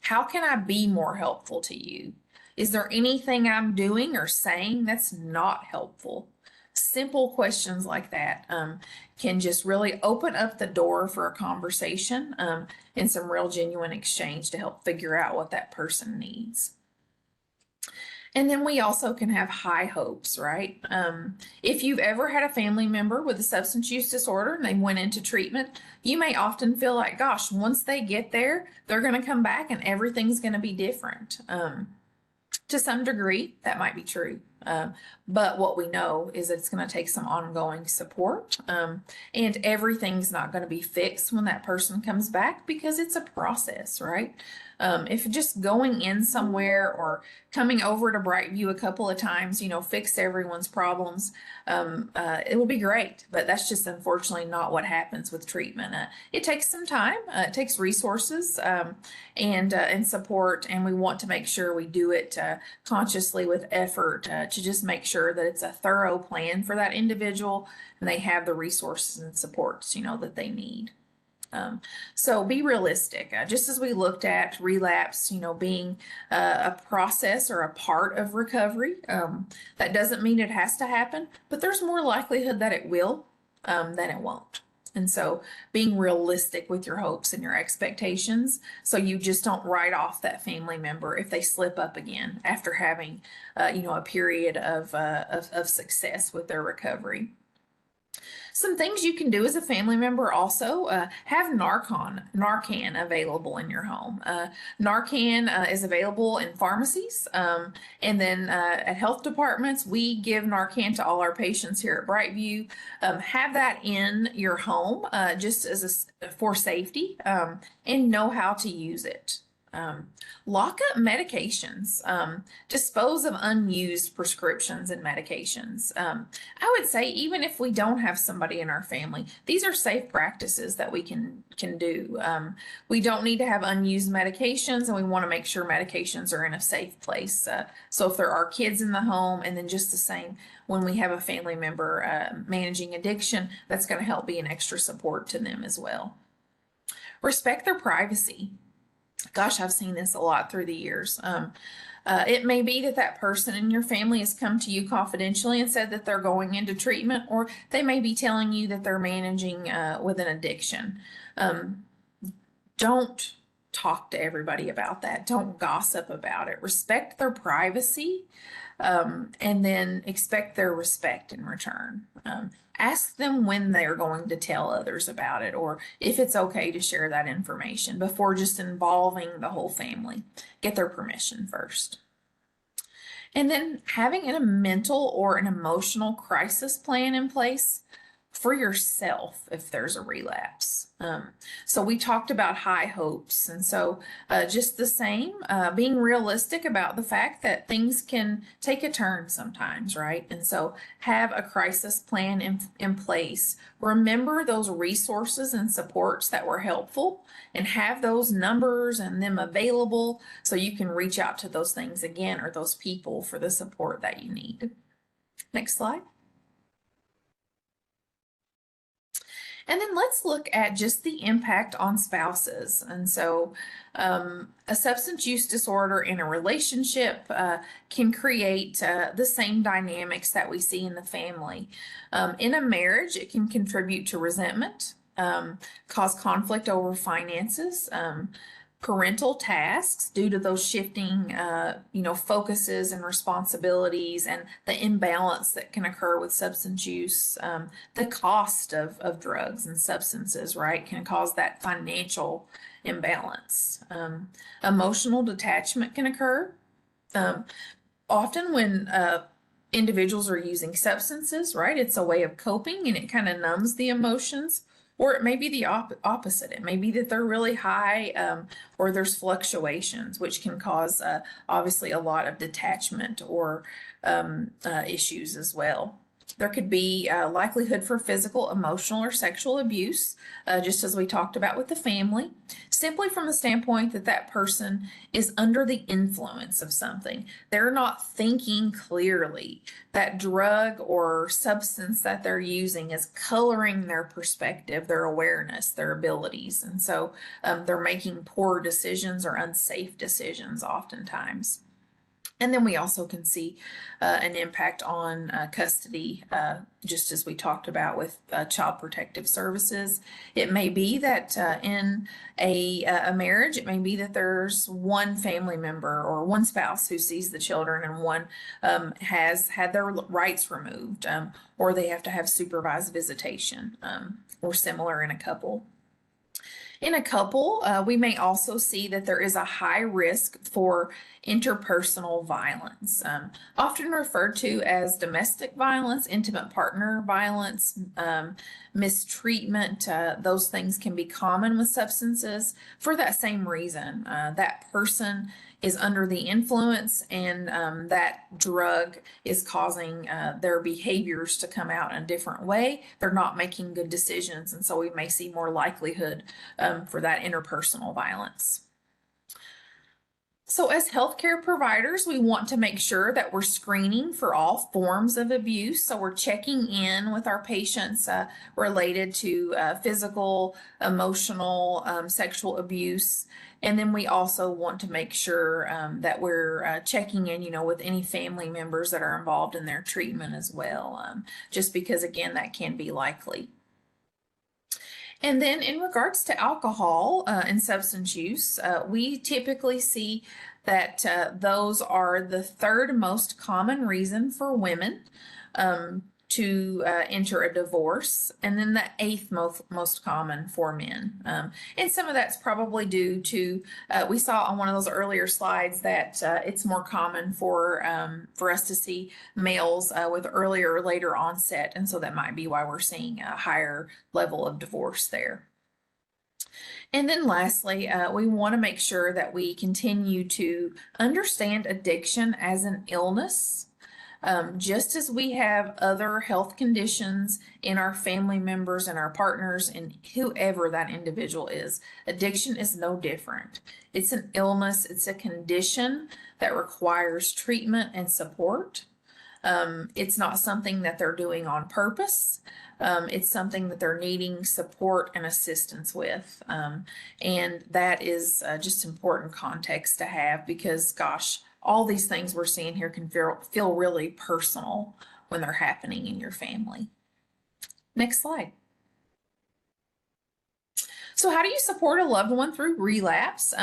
How can I be more helpful to you? Is there anything I'm doing or saying that's not helpful? Simple questions like that can just really open up the door for a conversation and some real genuine exchange to help figure out what that person needs. And then we also can have high hopes, right? If you've ever had a family member with a substance use disorder and they went into treatment, you may often feel like, gosh, once they get there, they're going to come back and everything's going to be different. To some degree, that might be true. But what we know is that it's going to take some ongoing support, and everything's not going to be fixed when that person comes back because it's a process, right? If just going in somewhere or coming over to BrightView a couple of times, fix everyone's problems, it will be great. But that's just unfortunately not what happens with treatment. It takes some time, it takes resources and support, and we want to make sure we do it consciously with effort to just make sure that it's a thorough plan for that individual and they have the resources and supports, that they need. So be realistic. Just as we looked at relapse, being a process or a part of recovery, that doesn't mean it has to happen, but there's more likelihood that it will than it won't. And so being realistic with your hopes and your expectations, so you just don't write off that family member if they slip up again after having, a period of success with their recovery. Some things you can do as a family member also, have Narcan available in your home. Narcan is available in pharmacies, and then at health departments. We give Narcan to all our patients here at BrightView. Have that in your home just as for safety, and know how to use it. Lock up medications, dispose of unused prescriptions and medications. I would say even if we don't have somebody in our family, these are safe practices that we can do. We don't need to have unused medications, and we want to make sure medications are in a safe place. So if there are kids in the home, and then just the same when we have a family member managing addiction, that's going to help be an extra support to them as well. Respect their privacy. Gosh, I've seen this a lot through the years. It may be that that person in your family has come to you confidentially and said that they're going into treatment, or they may be telling you that they're managing with an addiction. Don't talk to everybody about that. Don't gossip about it. Respect their privacy, and then expect their respect in return. Ask them when they're going to tell others about it, or if it's okay to share that information before just involving the whole family. Get their permission first. And then having a mental or an emotional crisis plan in place for yourself if there's a relapse. So we talked about high hopes, and so just the same, being realistic about the fact that things can take a turn sometimes, right? And so have a crisis plan in place. Remember those resources and supports that were helpful, and have those numbers and them available so you can reach out to those things again, or those people, for the support that you need. Next slide. And then let's look at just the impact on spouses. And so a substance use disorder in a relationship can create the same dynamics that we see in the family. In a marriage, it can contribute to resentment, cause conflict over finances, parental tasks due to those shifting, focuses and responsibilities, and the imbalance that can occur with substance use. The cost of drugs and substances, right, can cause that financial imbalance. Emotional detachment can occur. Often when individuals are using substances, right, it's a way of coping, and it kind of numbs the emotions. Or it may be the opposite. It may be that they're really high, or there's fluctuations, which can cause obviously a lot of detachment or issues as well. There could be likelihood for physical, emotional, or sexual abuse, just as we talked about with the family, simply from the standpoint that that person is under the influence of something. They're not thinking clearly. That drug or substance that they're using is coloring their perspective, their awareness, their abilities. And so they're making poor decisions or unsafe decisions oftentimes. And then we also can see an impact on custody, just as we talked about with Child Protective Services. It may be that in a marriage, it may be that there's one family member or one spouse who sees the children, and one has had their rights removed, or they have to have supervised visitation, or similar in a couple. In a couple, we may also see that there is a high risk for interpersonal violence, often referred to as domestic violence, intimate partner violence, mistreatment. Those things can be common with substances for that same reason. That person is under the influence, and that drug is causing their behaviors to come out in a different way. They're not making good decisions, and so we may see more likelihood for that interpersonal violence. So as healthcare providers, we want to make sure that we're screening for all forms of abuse. So we're checking in with our patients related to physical, emotional, sexual abuse. And then we also want to make sure that we're checking in, with any family members that are involved in their treatment as well, just because, again, that can be likely. And then in regards to alcohol and substance use, we typically see that those are the third most common reason for women to enter a divorce, and then the eighth most common for men. And some of that's probably due to, we saw on one of those earlier slides that it's more common for us to see males with earlier or later onset, and so that might be why we're seeing a higher level of divorce there. And then lastly, we want to make sure that we continue to understand addiction as an illness. Just as we have other health conditions in our family members and our partners and whoever that individual is, addiction is no different. It's an illness, it's a condition that requires treatment and support. It's not something that they're doing on purpose. It's something that they're needing support and assistance with. And that is just important context to have because, gosh, all these things we're seeing here can feel really personal when they're happening in your family. Next slide. So how do you support a loved one through relapse?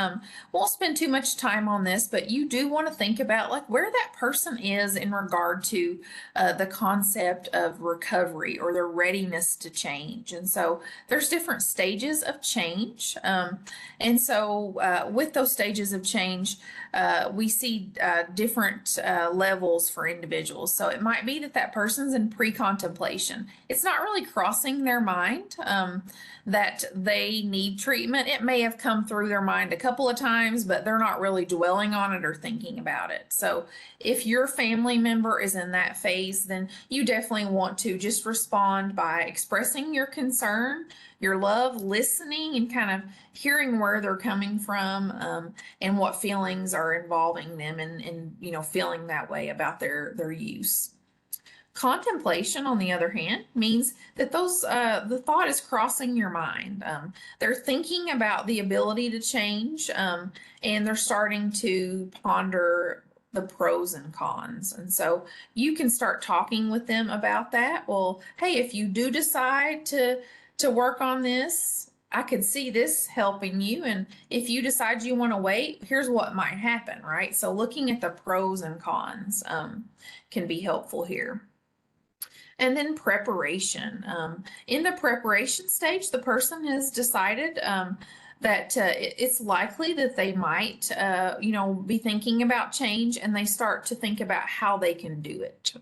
Won't spend too much time on this, but you do want to think about like where that person is in regard to the concept of recovery or their readiness to change. And so there's different stages of change. And so with those stages of change, we see different levels for individuals. So it might be that that person's in pre-contemplation. It's not really crossing their mind that they need treatment. It may have come through their mind a couple of times, but they're not really dwelling on it or thinking about it. So if your family member is in that phase, then you definitely want to just respond by expressing your concern, your love, listening, and kind of hearing where they're coming from and what feelings are involving them and you know, feeling that way about their use. Contemplation, on the other hand, means that the thought is crossing your mind. They're thinking about the ability to change, and they're starting to ponder the pros and cons. And so you can start talking with them about that. Well, hey, if you do decide to work on this, I could see this helping you. And if you decide you want to wait, here's what might happen, right? So looking at the pros and cons can be helpful here. And then preparation. In the preparation stage, the person has decided that it's likely that they might, you know, be thinking about change, and they start to think about how they can do it.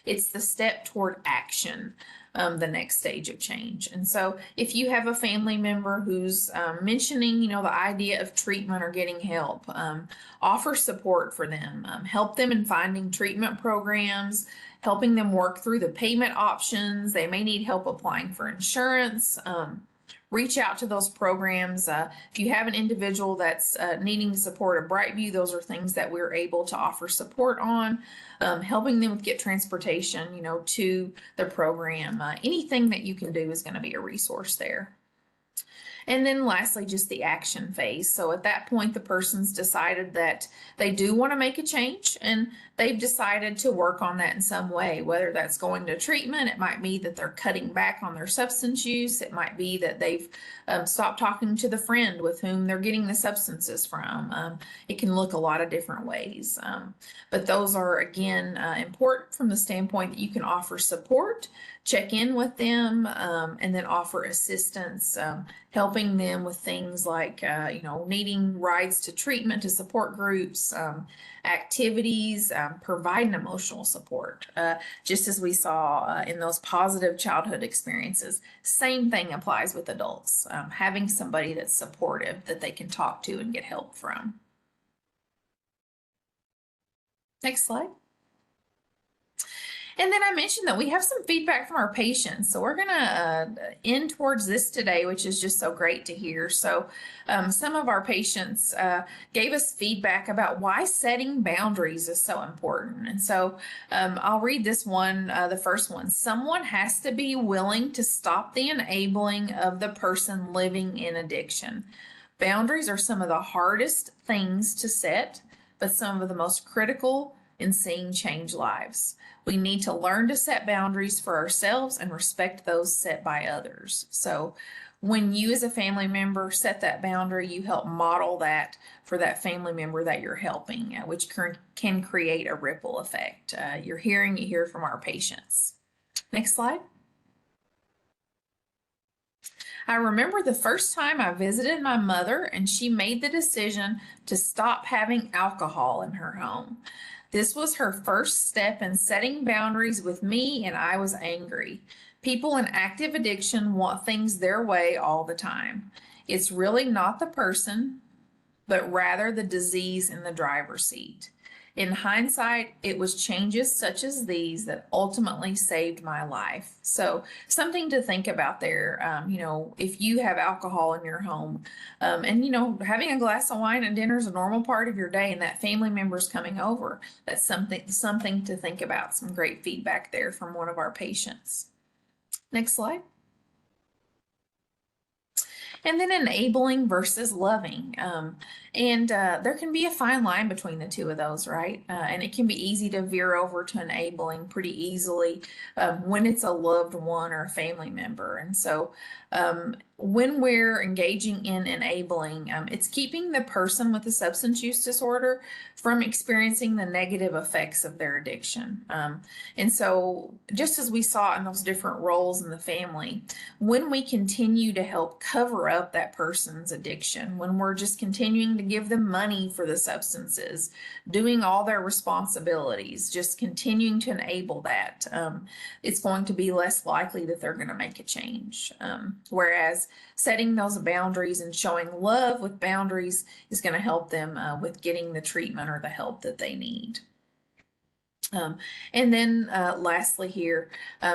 It's the step toward action. The next stage of change. And so if you have a family member who's mentioning, you know, the idea of treatment or getting help, offer support for them, help them in finding treatment programs, helping them work through the payment options. They may need help applying for insurance. Reach out to those programs. If you have an individual that's needing to support a BrightView, those are things that we're able to offer support on. Helping them get transportation, you know, to the program. Anything that you can do is going to be a resource there. And then lastly, just the action phase. So at that point, the person's decided that they do want to make a change, and they've decided to work on that in some way, whether that's going to treatment. It might be that they're cutting back on their substance use. It might be that they've stopped talking to the friend with whom they're getting the substances from. It can look a lot of different ways. But those are, again, important from the standpoint that you can offer support, check in with them, and then offer assistance, helping them with things like, you know, needing rides to treatment, to support groups, activities, providing emotional support. Just as we saw in those positive childhood experiences, same thing applies with adults, having somebody that's supportive that they can talk to and get help from. Next slide. And then I mentioned that we have some feedback from our patients. So we're going to end towards this today, which is just so great to hear. So some of our patients gave us feedback about why setting boundaries is so important. And so I'll read this one, the first one. Someone has to be willing to stop the enabling of the person living in addiction. Boundaries are some of the hardest things to set, but some of the most critical in seeing change lives. We need to learn to set boundaries for ourselves and respect those set by others. So when you as a family member set that boundary, you help model that for that family member that you're helping, which can create a ripple effect. You hear from our patients. Next slide. I remember the first time I visited my mother and she made the decision to stop having alcohol in her home. This was her first step in setting boundaries with me, and I was angry. People in active addiction want things their way all the time. It's really not the person, but rather the disease in the driver's seat. In hindsight, it was changes such as these that ultimately saved my life. So, something to think about there. If you have alcohol in your home, and having a glass of wine at dinner is a normal part of your day, and that family member's coming over, that's something to think about. Some great feedback there from one of our patients. Next slide. And then enabling versus loving. And there can be a fine line between the two of those, right? And it can be easy to veer over to enabling pretty easily when it's a loved one or a family member. And so when we're engaging in enabling, it's keeping the person with the substance use disorder from experiencing the negative effects of their addiction. And so just as we saw in those different roles in the family, when we continue to help cover up that person's addiction, when we're just continuing to give them money for the substances, doing all their responsibilities, just continuing to enable that, it's going to be less likely that they're going to make a change. Whereas setting those boundaries and showing love with boundaries is going to help them with getting the treatment or the help that they need. And then lastly here,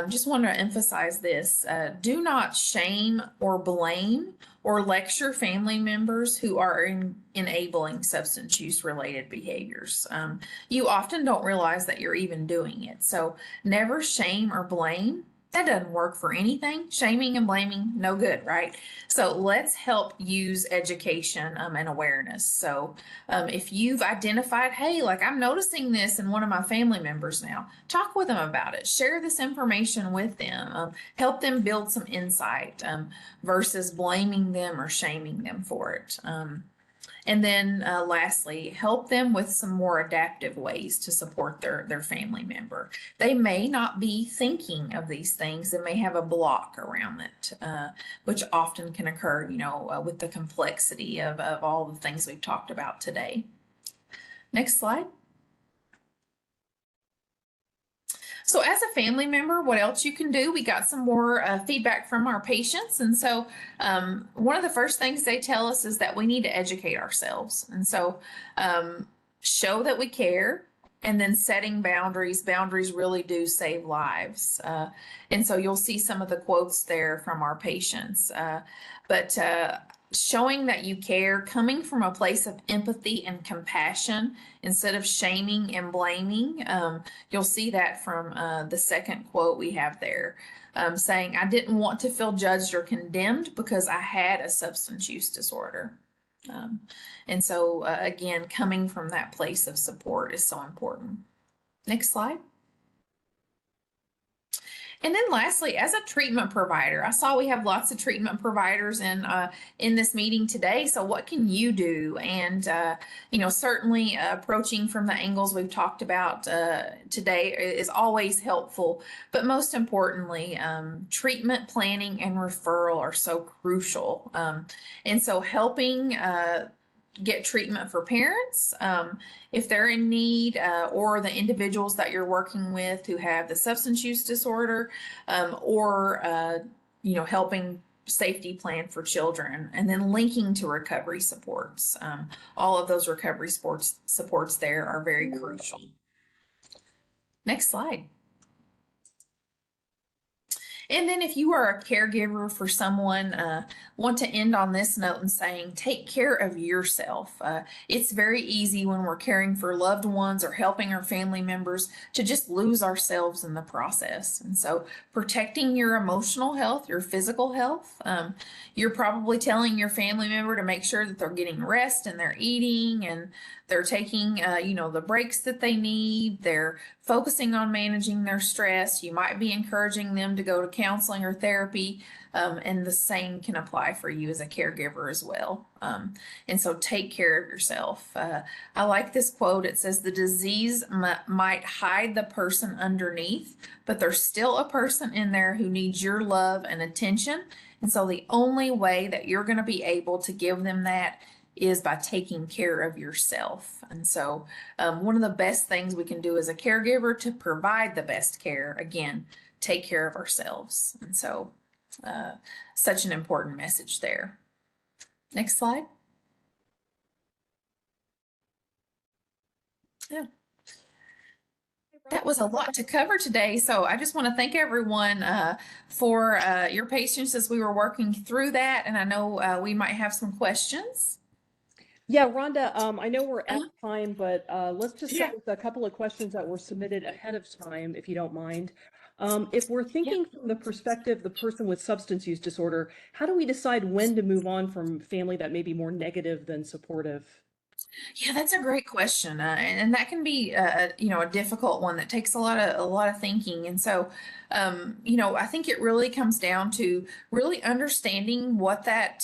just want to emphasize this. Do not shame or blame or lecture family members who are enabling substance use related behaviors. You often don't realize that you're even doing it. So never shame or blame. That doesn't work for anything. Shaming and blaming, no good, right? So let's help use education and awareness. So if you've identified, hey, like I'm noticing this in one of my family members now, talk with them about it. Share this information with them. Help them build some insight versus blaming them or shaming them for it. And then lastly, help them with some more adaptive ways to support their family member. They may not be thinking of these things. They may have a block around it, which often can occur, with the complexity of all the things we've talked about today. Next slide. So as a family member, what else you can do? We got some more feedback from our patients. And so one of the first things they tell us is that we need to educate ourselves. And so show that we care, and then setting boundaries. Boundaries really do save lives. And so you'll see some of the quotes there from our patients. But showing that you care, coming from a place of empathy and compassion instead of shaming and blaming. You'll see that from the second quote we have there, saying, I didn't want to feel judged or condemned because I had a substance use disorder. And so, again, coming from that place of support is so important. Next slide. And then lastly, as a treatment provider, I saw we have lots of treatment providers in this meeting today. So what can you do? And, certainly approaching from the angles we've talked about today is always helpful. But most importantly, treatment planning and referral are so crucial. And so helping get treatment for parents if they're in need, or the individuals that you're working with who have the substance use disorder, or helping safety plan for children, and then linking to recovery supports. All of those recovery supports there are very crucial. Next slide. And then if you are a caregiver for someone, want to end on this note and saying, take care of yourself. It's very easy when we're caring for loved ones or helping our family members to just lose ourselves in the process. And so protecting your emotional health, your physical health, you're probably telling your family member to make sure that they're getting rest and they're eating and they're taking, the breaks that they need. They're focusing on managing their stress. You might be encouraging them to go to counseling or therapy, and the same can apply for you as a caregiver as well. And so take care of yourself. I like this quote. It says, the disease might hide the person underneath, but there's still a person in there who needs your love and attention. And so the only way that you're going to be able to give them that is by taking care of yourself. And so one of the best things we can do as a caregiver to provide the best care, again, take care of ourselves. And so such an important message there. Next slide. Yeah. That was a lot to cover today. So I just want to thank everyone for your patience as we were working through that. And I know we might have some questions. Yeah, Rhonda, I know we're at Uh, time, but let's just yeah, start with a couple of questions that were submitted ahead of time, if you don't mind. If we're yeah. thinking from the perspective, the person with substance use disorder, how do we decide when to move on from family that may be more negative than supportive? Yeah, that's a great question, and that can be a difficult one that takes a lot of thinking. And so, I think it really comes down to really understanding what that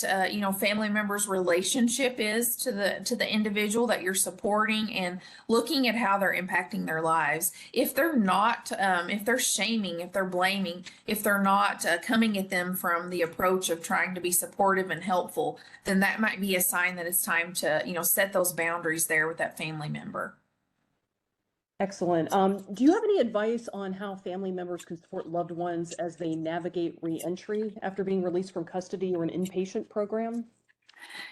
family member's relationship is to the individual that you're supporting, and looking at how they're impacting their lives. If they're not, if they're shaming, if they're blaming, if they're not coming at them from the approach of trying to be supportive and helpful, then that might be a sign that it's time to, set those boundaries there with that family member. Excellent. Do you have any advice on how family members can support loved ones as they navigate reentry after being released from custody or an inpatient program?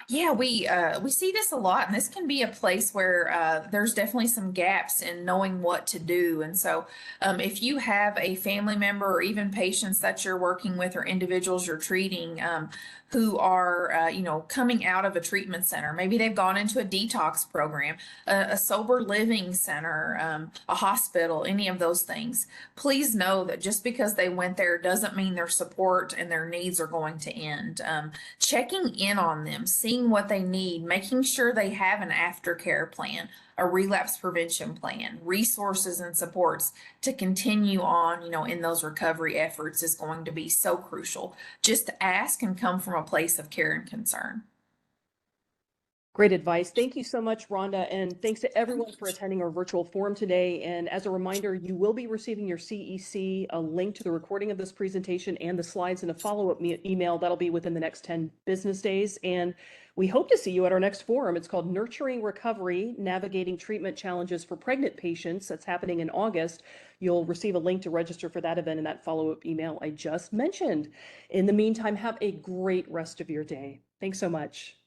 Yeah, we see this a lot, and this can be a place where there's definitely some gaps in knowing what to do. And so, if you have a family member or even patients that you're working with or individuals you're treating who are, coming out of a treatment center, maybe they've gone into a detox program, a sober living center, a hospital, any of those things, please know that just because they went there doesn't mean their support and their needs are going to end. Checking in on them, seeing what they need, making sure they have an aftercare plan, a relapse prevention plan, resources and supports to continue on, in those recovery efforts is going to be so crucial. Just ask and come from a place of care and concern. Great advice. Thank you so much, Rhonda. And thanks to everyone for attending our virtual forum today. And as a reminder, you will be receiving your CEC, a link to the recording of this presentation and the slides in a follow-up email that'll be within the next 10 business days. And we hope to see you at our next forum. It's called Nurturing Recovery, Navigating Treatment Challenges for Pregnant Patients. That's happening in August. You'll receive a link to register for that event in that follow-up email I just mentioned. In the meantime, have a great rest of your day. Thanks so much.